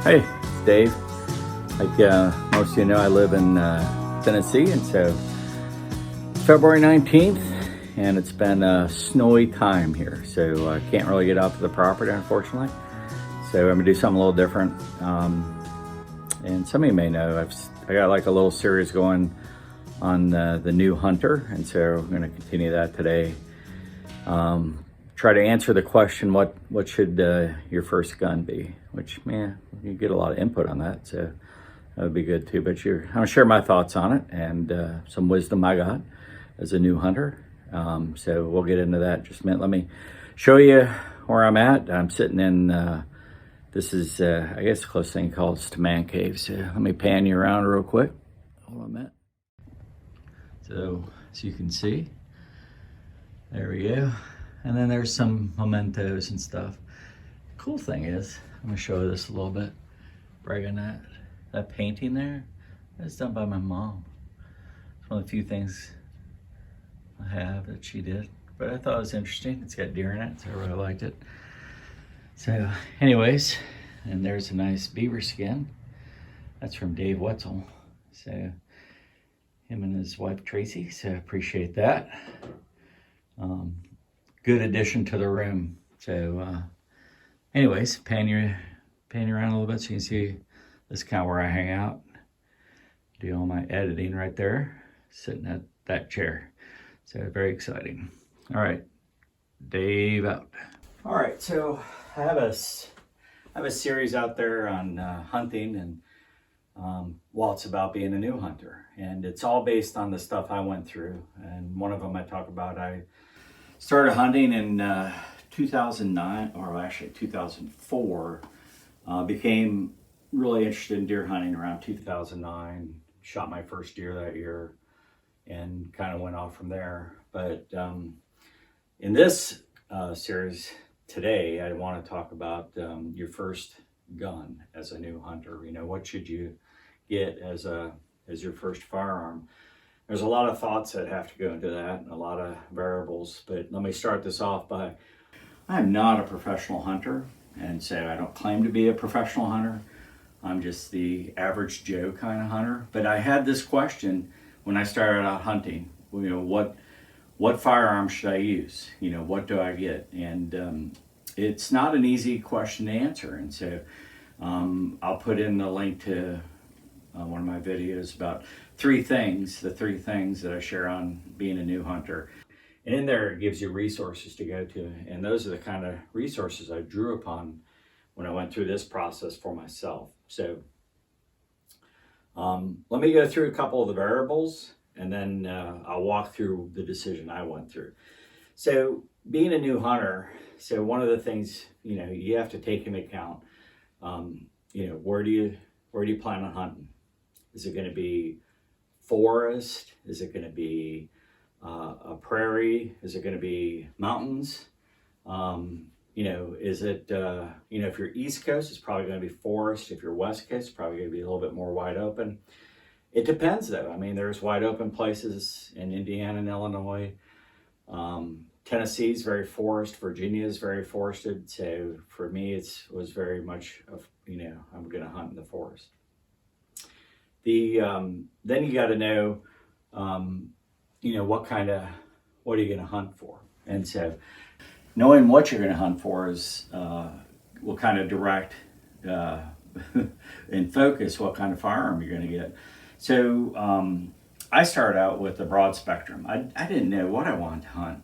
Hey, it's Dave. Like most of you know, I live in Tennessee, and so it's February 19th, and it's been a snowy time here, so I can't really get out to the property, unfortunately. So I'm gonna do something a little different. And some of you may know, I got like a little series going on the new Hunter, and so I'm gonna continue that today. Try to answer the question, what should your first gun be? Which, man, you get a lot of input on that, so that would be good too. But I'm gonna share my thoughts on it and some wisdom I got as a new hunter. So we'll get into that in just a minute. Let me show you where I'm at. I'm sitting in, this is, I guess the closest thing called to man cave. So let me pan you around real quick. Hold on a minute. So as you can see, there we go. And then there's some mementos and stuff. Cool thing is, I'm gonna show you this a little bit. Brag on that. That painting there, that's done by my mom. It's one of the few things I have that she did. But I thought it was interesting. It's got deer in it, so I really liked it. So anyways, and there's a nice beaver skin. That's from Dave Wetzel. So him and his wife Tracy, so I appreciate that. Good addition to the room. So anyways, pan you around a little bit so you can see this is kind of where I hang out. Do all my editing right there, sitting at that chair. So very exciting. All right, Dave out. All right, so I have a series out there on hunting, and well, it's about being a new hunter, and it's all based on the stuff I went through. And one of them I talk about, I started hunting in 2009, or actually 2004. Became really interested in deer hunting around 2009. Shot my first deer that year and kind of went off from there. But in this series today, I want to talk about your first gun as a new hunter. You know, what should you get as your first firearm? There's a lot of thoughts that have to go into that and a lot of variables, but let me start this off by, I'm not a professional hunter, and so I don't claim to be a professional hunter. I'm just the average Joe kind of hunter. But I had this question when I started out hunting, you know, what firearm should I use? You know, what do I get? And it's not an easy question to answer. And so I'll put in the link to one of my videos about the three things that I share on being a new hunter. And in there, it gives you resources to go to. And those are the kind of resources I drew upon when I went through this process for myself. So let me go through a couple of the variables, and then I'll walk through the decision I went through. So being a new hunter, so one of the things, you know, you have to take into account, you know, where do you plan on hunting? Is it going to be forest? Is it going to be a prairie? Is it going to be mountains? You know, is it, you know, if you're East Coast, it's probably going to be forest. If you're West Coast, it's probably going to be a little bit more wide open. It depends though. I mean, there's wide open places in Indiana and Illinois. Tennessee is very forest. Virginia is very forested. So for me, it was very much of, you know, I'm going to hunt in the forest. Then you got to know, you know, what are you going to hunt for? And so knowing what you're going to hunt for is, will kind of direct and focus what kind of firearm you're going to get. So I started out with a broad spectrum. I didn't know what I wanted to hunt.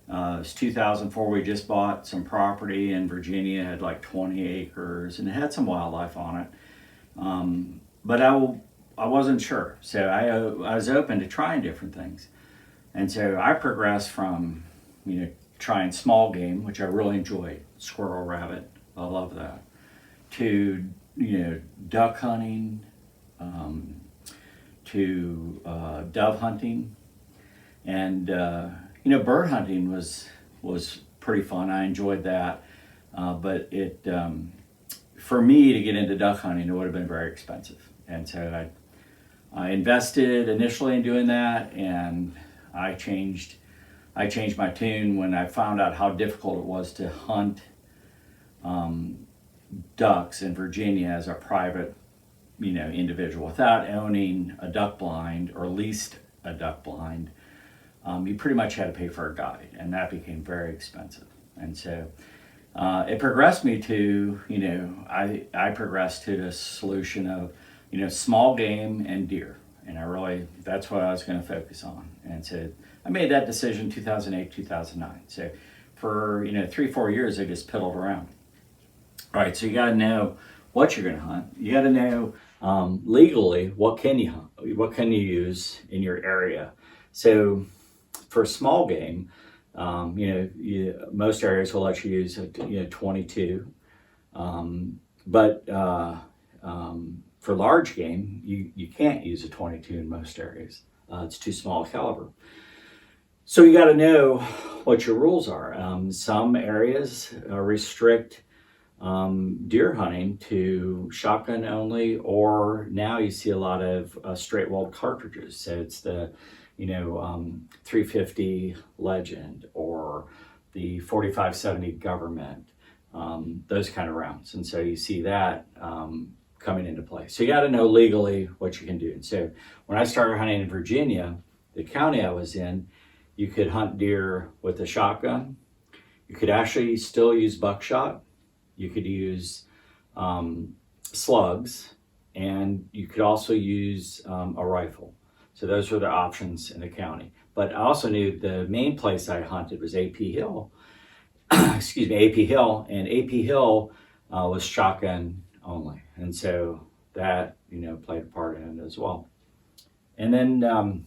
It was 2004, we just bought some property in Virginia, had like 20 acres, and it had some wildlife on it. But I wasn't sure, so I was open to trying different things. And so I progressed from, you know, trying small game, which I really enjoy, squirrel, rabbit, I love that, to, you know, duck hunting, to dove hunting, and you know, bird hunting was pretty fun. I enjoyed that, but it for me to get into duck hunting, it would have been very expensive, and so I invested initially in doing that, and I changed my tune when I found out how difficult it was to hunt ducks in Virginia as a private, individual without owning a duck blind or leased a duck blind. You pretty much had to pay for a guide, and that became very expensive. And so it progressed me to, I progressed to the solution of, small game and deer. And that's what I was going to focus on. And so I made that decision 2008, 2009. So for, 3-4 years, I just piddled around. All right, so you got to know what you're going to hunt. You got to know legally what can you hunt, what can you use in your area. So for small game, most areas will let you use a 22, but for large game, you can't use a 22 in most areas. It's too small a caliber. So you got to know what your rules are. Some areas restrict deer hunting to shotgun only, or now you see a lot of straight walled cartridges. So it's the 350 Legend or the 4570 Government, those kind of rounds. And so you see that coming into play. So you got to know legally what you can do. And so when I started hunting in Virginia, the county I was in, you could hunt deer with a shotgun. You could actually still use buckshot. You could use slugs, and you could also use a rifle. So those were the options in the county. But I also knew the main place I hunted was AP Hill. Excuse me, AP Hill. And AP Hill was shotgun only. And so that, played a part in it as well. And then,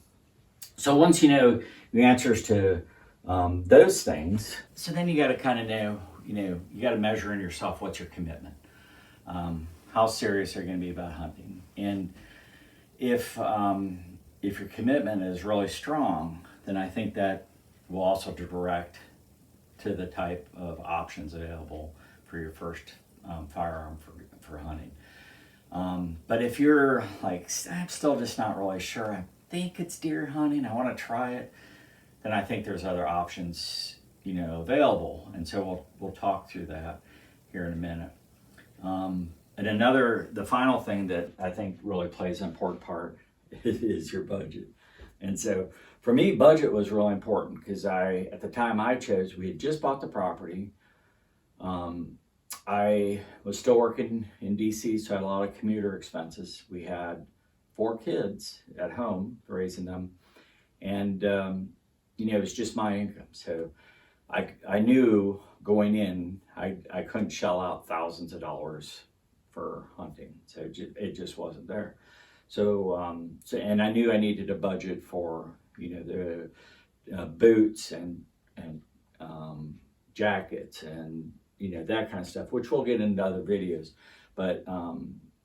so once you know the answers to those things, so then you got to kind of know, you got to measure in yourself what's your commitment. How serious are you going to be about hunting? And if your commitment is really strong, then I think that will also direct to the type of options available for your first firearm for hunting. But if you're like, I'm still just not really sure, I think it's deer hunting, I want to try it, then I think there's other options, available. And so we'll talk through that here in a minute. And the final thing that I think really plays an important part is your budget. And so for me, budget was really important because at the time I chose, we had just bought the property. I was still working in DC, so I had a lot of commuter expenses. We had 4 kids at home, raising them. And, it was just my income. So I knew going in, I couldn't shell out thousands of dollars for hunting. So it just wasn't there. So and I knew I needed a budget for, the boots and jackets and, that kind of stuff, which we'll get into other videos. But,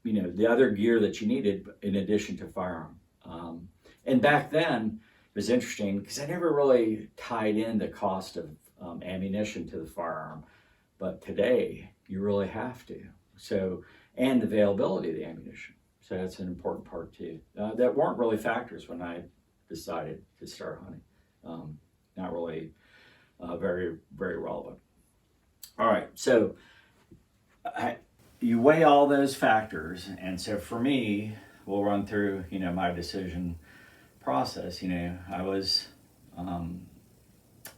the other gear that you needed in addition to firearm. And back then it was interesting because I never really tied in the cost of ammunition to the firearm. But today you really have to. So, and the availability of the ammunition. So that's an important part too. That weren't really factors when I decided to start hunting. Not really very, very relevant. All right, so you weigh all those factors, and so for me, we'll run through, my decision process. I was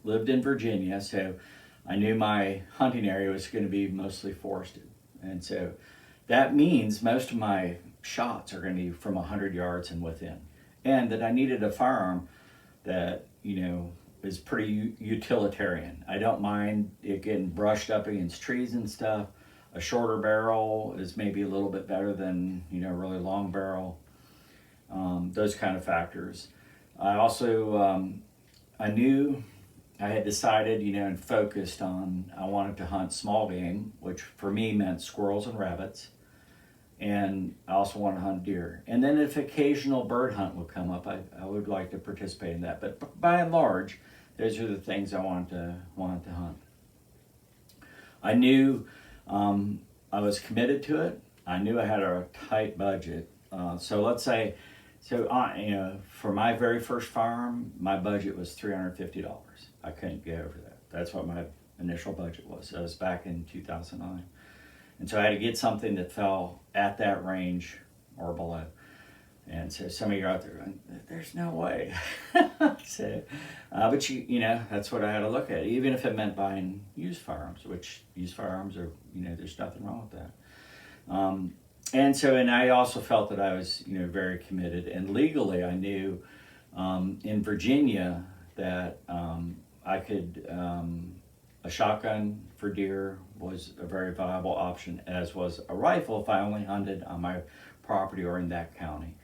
lived in Virginia, so I knew my hunting area was going to be mostly forested, and so that means most of my shots are going to be from 100 yards and within, and that I needed a firearm that, is pretty utilitarian. I don't mind it getting brushed up against trees and stuff. A shorter barrel is maybe a little bit better than, a really long barrel. Those kind of factors. I also, I knew I had decided, and focused on, I wanted to hunt small game, which for me meant squirrels and rabbits. And I also want to hunt deer. And then if occasional bird hunt would come up, I would like to participate in that. But by and large, those are the things I wanted to hunt. I knew I was committed to it. I knew I had a tight budget. So let's say, for my very first firearm, my budget was $350. I couldn't go over that. That's what my initial budget was. That was back in 2009. And so I had to get something that fell at that range or below. And so some of you are out there going, there's no way. So, but you know, that's what I had to look at, even if it meant buying used firearms, which used firearms are, you know, there's nothing wrong with that. And I also felt that I was, you know, very committed. And legally, I knew in Virginia that I could, a shotgun for deer was a very viable option, as was a rifle if I only hunted on my property or in that county.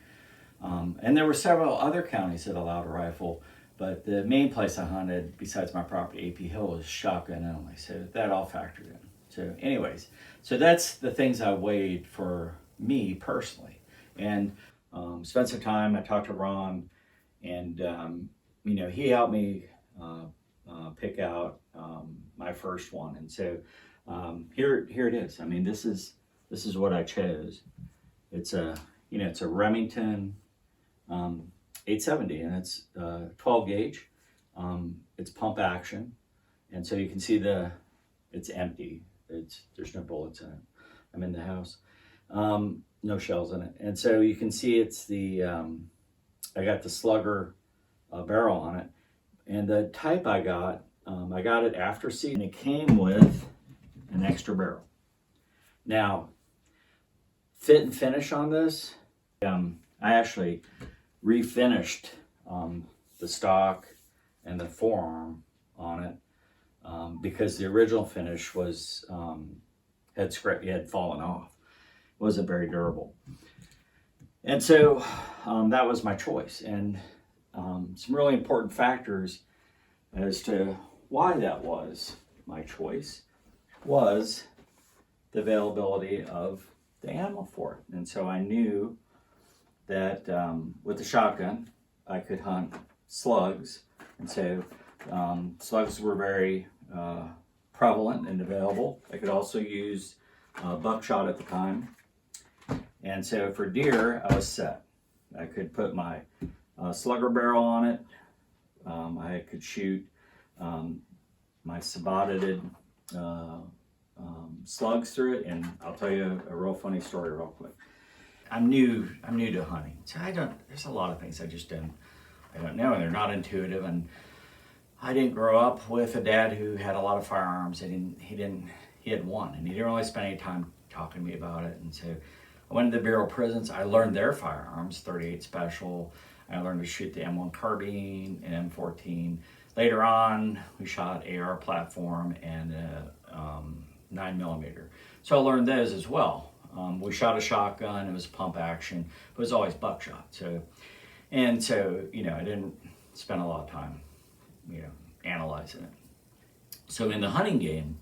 And there were several other counties that allowed a rifle, but the main place I hunted, besides my property, AP Hill, was shotgun only. So that all factored in. So anyways, so that's the things I weighed for me personally. And spent some time, I talked to Ron, and you know, he helped me pick out my first one. And so here it is. I mean, this is what I chose. It's a, you know, it's a Remington 870, and it's 12 gauge. It's pump action, and so you can see it's empty. There's no bullets in it. I'm in the house. No shells in it, and so you can see it's the I got the Slugger barrel on it, and the type I got it after seed, and it came with an extra barrel. Now, fit and finish on this, I actually refinished the stock and the forearm on it because the original finish was had fallen off. It wasn't very durable, and so that was my choice. And some really important factors as to why that was my choice was the availability of the ammo for it. And so I knew that with the shotgun, I could hunt slugs. And so slugs were very prevalent and available. I could also use buckshot at the time. And so for deer, I was set. I could put my Slugger barrel on it. I could shoot my saboted slugs through it, and I'll tell you a real funny story real quick. I'm new to hunting, so there's a lot of things I don't know, and they're not intuitive. And I didn't grow up with a dad who had a lot of firearms. He had one, and he didn't really spend any time talking to me about it. And so I went to the Bureau of Prisons. I learned their firearms, 38 Special. I learned to shoot the M1 carbine and M14. Later on, we shot AR platform and 9mm. So I learned those as well. We shot a shotgun. It was pump action. It was always buckshot. So, you know, I didn't spend a lot of time, you know, analyzing it. So in the hunting game,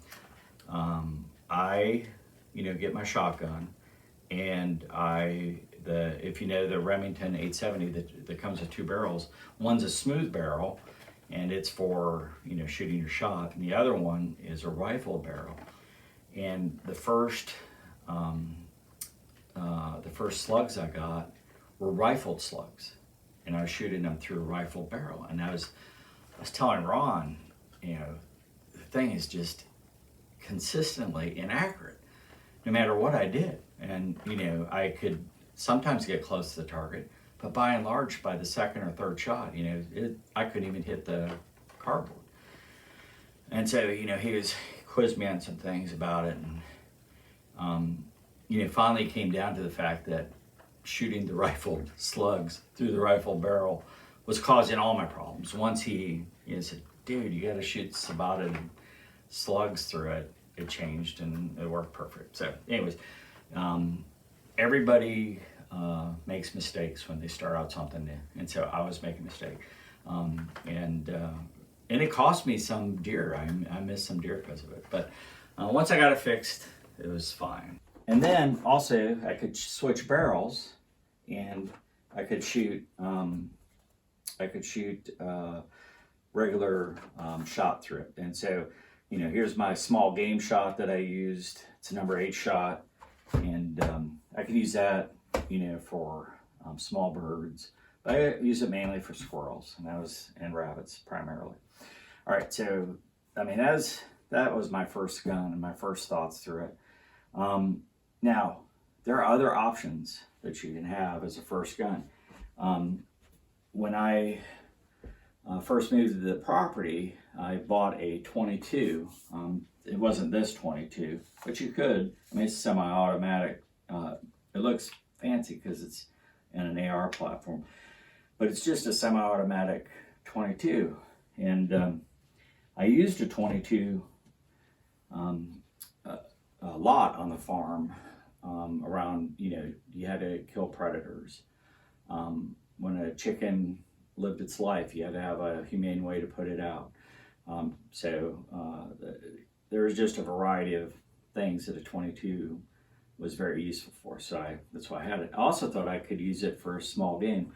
I, you know, get my shotgun, and if you know the Remington 870 that comes with two barrels, one's a smooth barrel, and it's for, you know, shooting your shot, and the other one is a rifle barrel. And the first slugs I got were rifled slugs, and I was shooting them through a rifle barrel. And I was telling Ron, you know, the thing is just consistently inaccurate, no matter what I did. And you know, I could sometimes get close to the target, but by and large, by the second or third shot, you know, I couldn't even hit the cardboard. And so, you know, he quizzed me on some things about it, and you know, finally came down to the fact that shooting the rifled slugs through the rifle barrel was causing all my problems. Once he, you know, said, "Dude, you got to shoot saboted slugs through it," it changed and it worked perfect. So, anyways, everybody makes mistakes when they start out something new, and so I was making a mistake, and it cost me some deer. I missed some deer because of it, but once I got it fixed, it was fine. And then also I could switch barrels, and I could shoot regular shot through it. And so, you know, here's my small game shot that I used. It's a number 8 shot, and I could use that, you know, for small birds, but I use it mainly for squirrels, and rabbits primarily. All right, so I mean, that was my first gun and my first thoughts through it. Now, there are other options that you can have as a first gun. When I first moved to the property, I bought a 22. It wasn't this 22, but you could. I mean, it's semi-automatic. It looks fancy because it's in an AR platform, but it's just a semi-automatic 22. And I used a 22 a lot on the farm around, you had to kill predators. When a chicken lived its life, you had to have a humane way to put it out. So there was just a variety of things that a 22 was very useful for. So that's why I had it. I also thought I could use it for small game.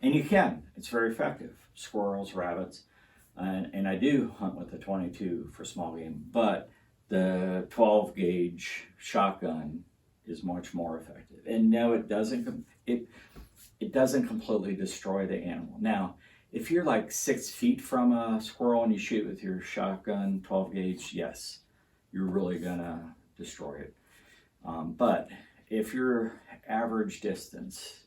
And you can. It's very effective. Squirrels, rabbits. And I do hunt with the 22 for small game. But the 12 gauge shotgun is much more effective. And no, it doesn't completely destroy the animal. Now, if you're like 6 feet from a squirrel and you shoot with your shotgun 12 gauge, yes, you're really gonna destroy it. But if you're average distance,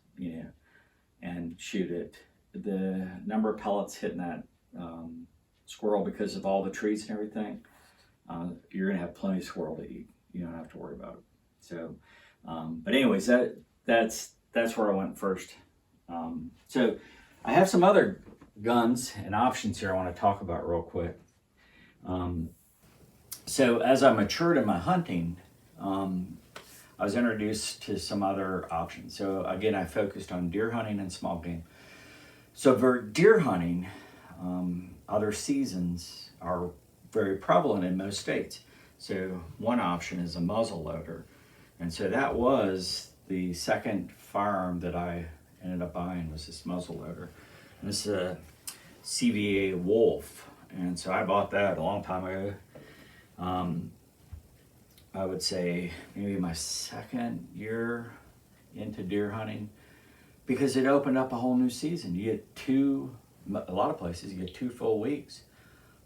and shoot it, the number of pellets hitting that squirrel, because of all the trees and everything, you're gonna have plenty of squirrel to eat. You don't have to worry about it. So, but anyways, that's where I went first. So I have some other guns and options here I want to talk about real quick. So as I matured in my hunting, I was introduced to some other options. So again, I focused on deer hunting and small game. So for deer hunting, other seasons are very prevalent in most states. So one option is a muzzle loader. And so that was the second firearm that I ended up buying, was this muzzle loader. And this is a CVA Wolf. And so I bought that a long time ago. I would say maybe my second year into deer hunting, because it opened up a whole new season. You get a lot of places, you get 2 full weeks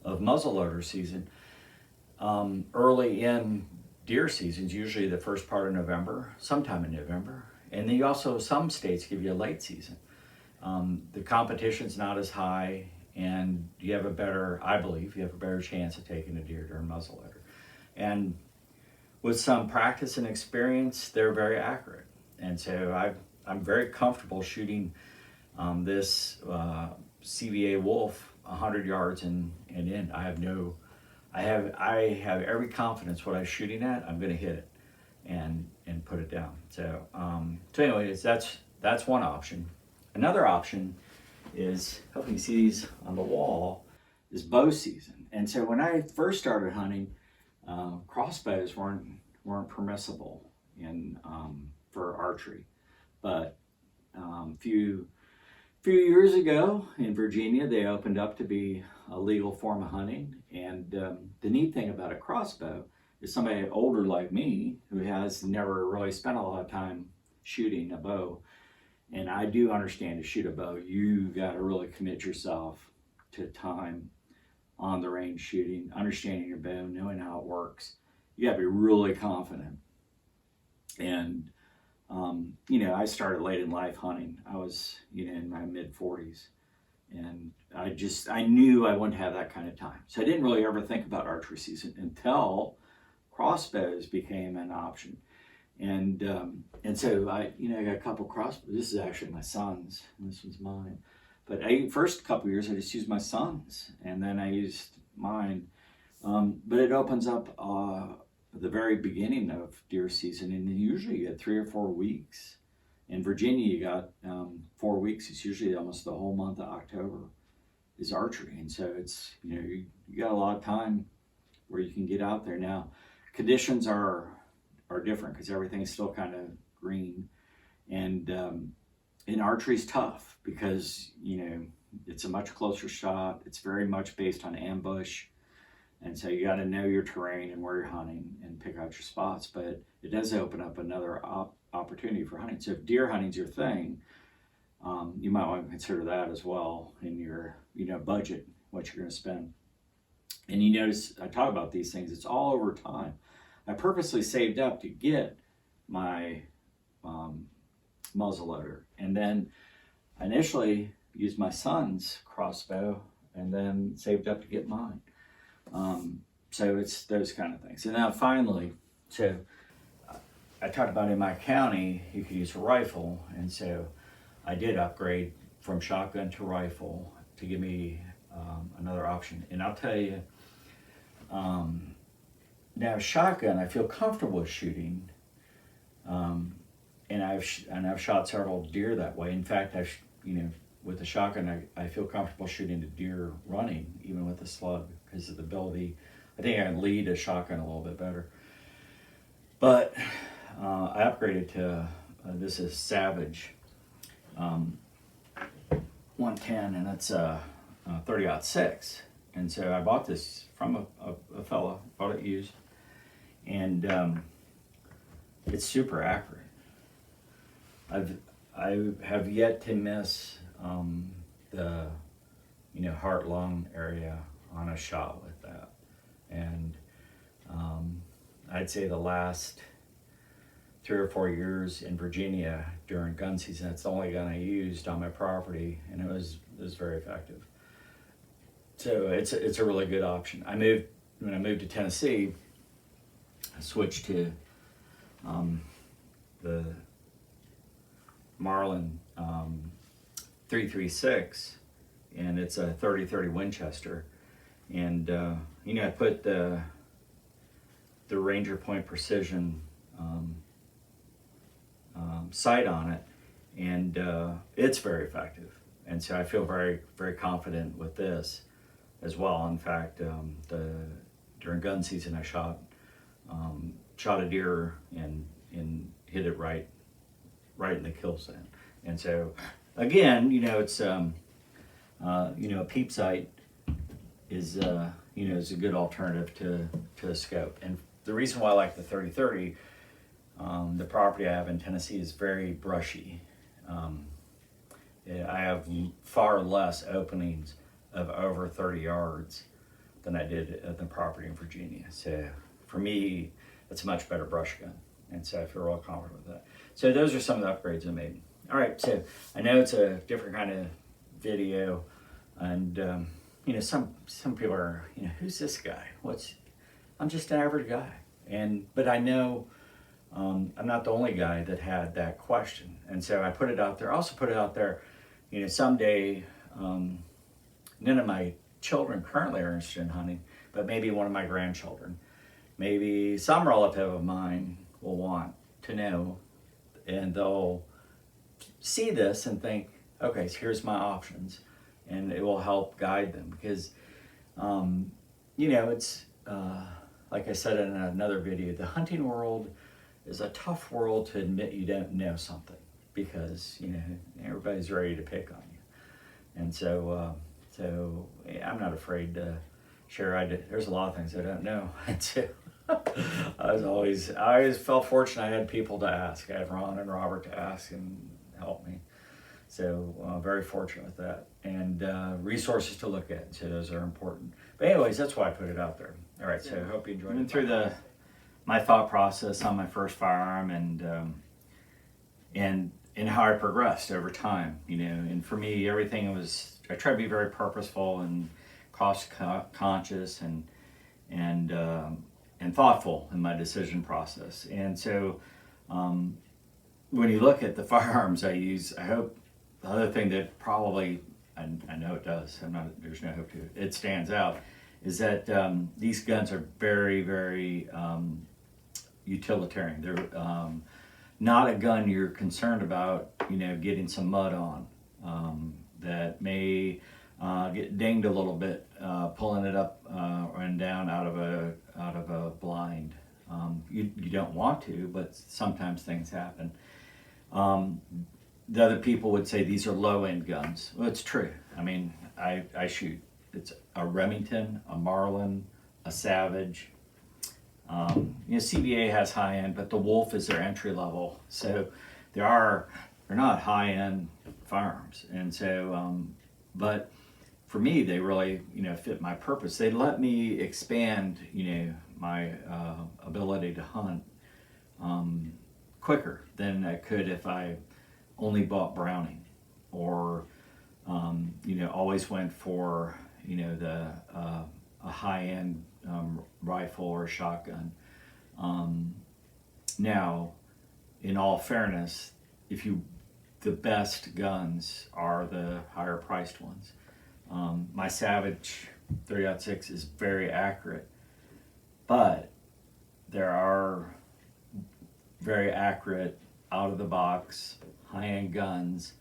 of muzzleloader season. Early in deer seasons, usually the first part of November, sometime in November. And then some states give you a late season. The competition's not as high, and I believe you have a better chance of taking a deer during muzzleloader. And with some practice and experience, they're very accurate. And so I'm very comfortable shooting this CVA Wolf 100 yards and in. I have every confidence what I'm shooting at, I'm going to hit it and put it down. So anyways, that's one option. Another option is, hopefully you see these on the wall, is bow season. And so when I first started hunting, crossbows weren't permissible for archery. But few years ago in Virginia, they opened up to be a legal form of hunting. And the neat thing about a crossbow is somebody older like me who has never really spent a lot of time shooting a bow. And I do understand, to shoot a bow, you got to really commit yourself to time on the range shooting, understanding your bow, knowing how it works. You got to be really confident. And I started late in life hunting. I was, in my mid 40s, and I knew I wouldn't have that kind of time. So I didn't really ever think about archery season until crossbows became an option. And so I got a couple crossbows. This is actually my son's, and this one's mine. But first couple years, I just used my son's, and then I used mine. But it opens up the very beginning of deer season, and usually you get 3 or 4 weeks. In Virginia, you got 4 weeks. It's usually almost the whole month of October is archery, and so it's you got a lot of time where you can get out there. Now, conditions are different because everything is still kind of green, and archery's tough because it's a much closer shot. It's very much based on ambush. And so you got to know your terrain and where you're hunting and pick out your spots. But it does open up another opportunity for hunting. So if deer hunting's your thing, you might want to consider that as well in your budget, what you're going to spend. And you notice I talk about these things, it's all over time. I purposely saved up to get my muzzleloader, and then I initially used my son's crossbow, and then saved up to get mine. So it's those kind of things. And now finally, so I talked about in my county, you could use a rifle, and so I did upgrade from shotgun to rifle to give me another option. And I'll tell you, now shotgun, I feel comfortable with shooting, and I've shot several deer that way. In fact, with the shotgun, I feel comfortable shooting the deer running, even with the slug, because of the ability. I think I can lead a shotgun a little bit better. But I upgraded to this is Savage 110, and it's a 30-06. And so I bought this from a fella, bought it used, and it's super accurate. I have yet to miss the heart lung area on a shot with that, and I'd say the last 3 or 4 years in Virginia during gun season, that's the only gun I used on my property, and it was very effective. So it's a really good option. When I moved to Tennessee, I switched to the Marlin 336, and it's a 30-30 Winchester, and I put the Ranger Point Precision sight on it, and it's very effective. And so I feel very, very confident with this as well. In fact, during gun season, I shot a deer and hit it right in the kill stand. And so, again, it's a peep sight is is a good alternative to a scope. And the reason why I like the 30-30, the property I have in Tennessee is very brushy. I have far less openings of over 30 yards than I did at the property in Virginia. So for me, it's a much better brush gun. And so I feel real confident with that. So those are some of the upgrades I made. All right, so I know it's a different kind of video, and some people are, who's this guy? I'm just an average guy. But I know I'm not the only guy that had that question. And so I put it out there. I also put it out there, someday, none of my children currently are interested in hunting, but maybe one of my grandchildren, maybe some relative of mine will want to know, and they'll see this and think, okay, so here's my options, and it will help guide them, because it's like I said in another video, the hunting world is a tough world to admit you don't know something, because everybody's ready to pick on you. And so I'm not afraid to share. There's a lot of things I don't know. And so I always felt fortunate I had people to ask. I had Ron and Robert to ask and help me. So very fortunate with that. And resources to look at. So those are important. But anyways, that's why I put it out there. All right, so I hope you enjoyed it. Went through my thought process on my first firearm, and how I progressed over time. And for me, everything I try to be very purposeful and cost conscious and thoughtful in my decision process. And so when you look at the firearms I use, I hope the other thing that probably, I know it does, there's no hope to it, it stands out, is that these guns are very, very utilitarian. They're not a gun you're concerned about, getting some mud on, that may get dinged a little bit, pulling it up and down out of a blind. You don't want to, but sometimes things happen. The other people would say these are low-end guns. Well, it's true. I mean, I shoot. It's a Remington, a Marlin, a Savage. CBA has high-end, but the Wolf is their entry level. So they're not high-end firearms. And so, but for me, they really, fit my purpose. They let me expand, my ability to hunt quicker than I could if I only bought Browning, or always went for the a high-end rifle or shotgun. Now, in all fairness, the best guns are the higher priced ones. My Savage 3.6 is very accurate, but there are very accurate out of the box high-end guns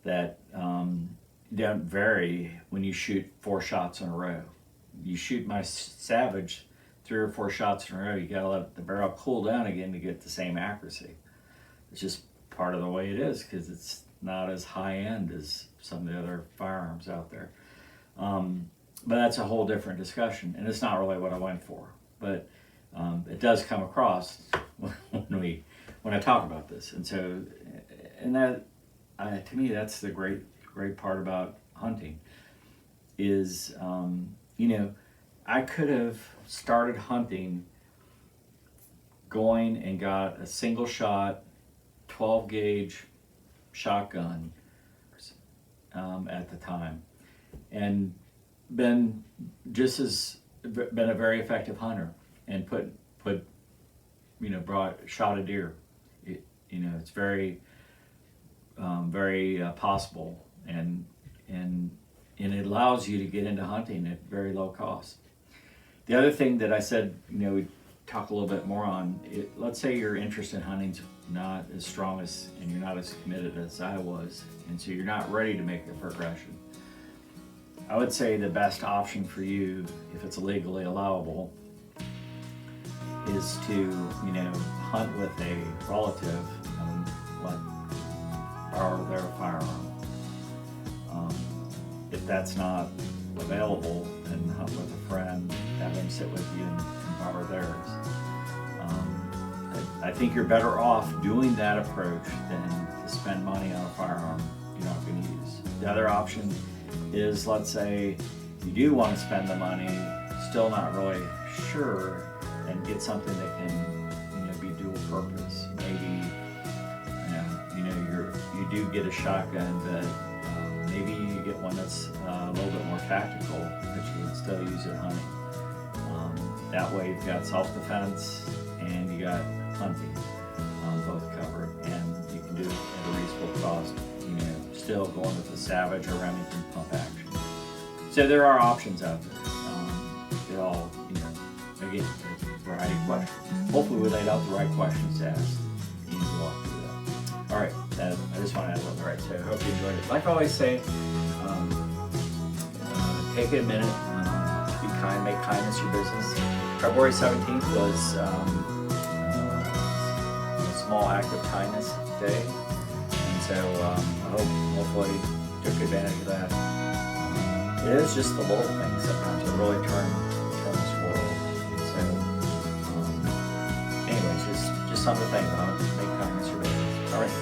that don't vary when you shoot 4 shots in a row. You shoot my Savage 3 or 4 shots in a row, you gotta let the barrel cool down again to get the same accuracy. It's just part of the way it is, because it's not as high-end as some of the other firearms out there. But that's a whole different discussion, and it's not really what I went for. But it does come across when I talk about this, and so, and that to me, that's the great part about hunting is, I could have started hunting going and got a single shot 12 gauge shotgun at the time, and been a very effective hunter, and shot a deer. It's very possible, and it allows you to get into hunting at very low cost. The other thing that I said, we talk a little bit more on it. Let's say your interest in hunting's not as strong as, and you're not as committed as I was, and so you're not ready to make the progression. I would say the best option for you, if it's legally allowable, is to hunt with a relative and borrow their firearm. If that's not available, then hunt with a friend, have them sit with you and borrow theirs. I think you're better off doing that approach than to spend money on a firearm you're not going to use. The other option is, let's say you do want to spend the money, still not really sure, and get something that can be dual purpose. Maybe you do get a shotgun, but maybe you get one that's a little bit more tactical, but you can still use it hunting. That way you've got self-defense and you got hunting both covered, and you can do it at a reasonable cost, still going with the Savage or Remington pump action. So there are options out there. They all, again, a variety of questions. Hopefully we laid out the right questions to ask. You need to walk through that. All right, I just want to add a little. All right, so I hope you enjoyed it. Like I always say, take a minute, be kind, make kindness your business. February 17th was a small act of kindness day, and so I hopefully took advantage of that. It is just the little things sometimes that really turn this world. So, anyways, just something to think about. Make kindness your business. All right.